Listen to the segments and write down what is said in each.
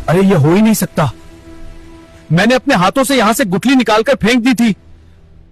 अरे ये हो ही नहीं सकता। मैंने अपने हाथों से यहां से गुठली निकालकर फेंक दी थी,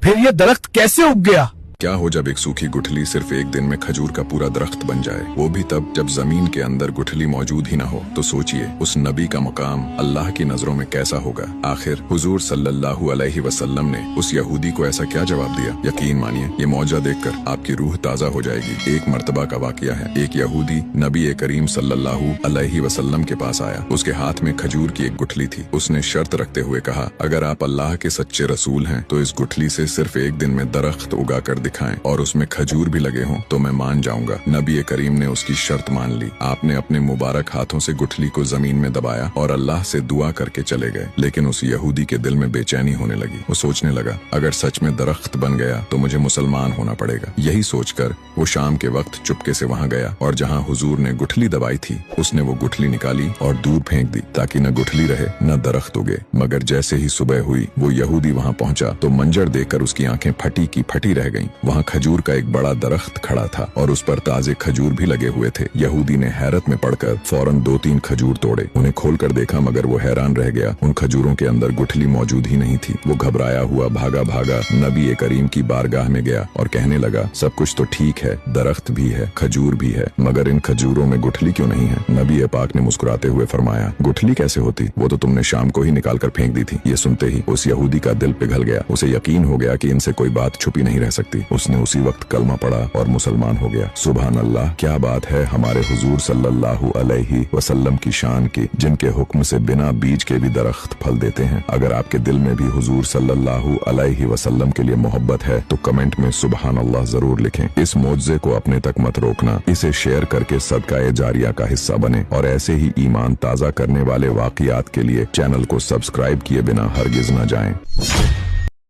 फिर ये दरख्त कैसे उग गया? क्या हो जब एक सूखी गुठली सिर्फ एक दिन में खजूर का पूरा दरख्त बन जाए, वो भी तब जब जमीन के अंदर गुठली मौजूद ही ना हो। तो सोचिए उस नबी का मुकाम अल्लाह की नजरों में कैसा होगा। आखिर हुजूर सल्लल्लाहु अलैहि वसल्लम ने उस यहूदी को ऐसा क्या जवाब दिया? यकीन मानिए ये मौजा देखकर आपकी रूह ताजा हो जाएगी। एक मर्तबा का वाकया है। एक यहूदी नबी करीम सल्लल्लाहु अलैहि वसल्लम के पास आया। उसके हाथ में खजूर की एक गुठली थी। उसने शर्त रखते हुए कहा, अगर आप अल्लाह के सच्चे रसूल हैं तो इस गुठली से सिर्फ एक दिन में दरख्त उगा कर दिखाएं और उसमें खजूर भी लगे हों तो मैं मान जाऊंगा। नबी करीम ने उसकी शर्त मान ली। आपने अपने मुबारक हाथों से गुठली को जमीन में दबाया और अल्लाह से दुआ करके चले गए। लेकिन उस यहूदी के दिल में बेचैनी होने लगी। वो सोचने लगा, अगर सच में दरख्त बन गया तो मुझे मुसलमान होना पड़ेगा। यही सोचकर वो शाम के वक्त चुपके से वहाँ गया और जहाँ हुजूर ने गुठली दबाई थी उसने वो गुठली निकाली और दूर फेंक दी ताकि न गुठली रहे न दरख्त उगे। मगर जैसे ही सुबह हुई वो यहूदी वहाँ पहुँचा तो मंजर देखकर उसकी आंखें फटी की फटी रह गईं। वहाँ खजूर का एक बड़ा दरख्त खड़ा था और उस पर ताजे खजूर भी लगे हुए थे। यहूदी ने हैरत में पड़कर फौरन 2-3 खजूर तोड़े। उन्हें खोलकर देखा मगर वो हैरान रह गया। उन खजूरों के अंदर गुठली मौजूद ही नहीं थी। वो घबराया हुआ भागा भागा नबी करीम की बारगाह में गया और कहने लगा, सब कुछ तो ठीक है, दरख्त भी है, खजूर भी है, मगर इन खजूरों में गुठली क्यों नहीं है? नबी पाक ने मुस्कुराते हुए फरमाया, गुठली कैसे होती? वो तो तुमने शाम को ही निकाल कर फेंक दी थी। ये सुनते ही उस यहूदी का दिल पिघल गया। उसे यकीन हो गया कि इनसे कोई बात छुपी नहीं रह सकती। उसने उसी वक्त कलमा पढ़ा और मुसलमान हो गया। सुभान अल्लाह, क्या बात है हमारे हुजूर सल्लल्लाहु अलैहि वसल्लम की शान की, जिनके हुक्म से बिना बीज के भी दरख्त फल देते हैं। अगर आपके दिल में भी हुजूर सल्लल्लाहु अलैहि वसल्लम के लिए मोहब्बत है तो कमेंट में सुभान अल्लाह जरूर लिखें। इस मौजज़े को अपने तक मत रोकना, इसे शेयर करके सदकाए जारिया का हिस्सा बने और ऐसे ही ईमान ताजा करने वाले वाकयात के लिए चैनल को सब्सक्राइब किए बिना हरगिज न जाएं।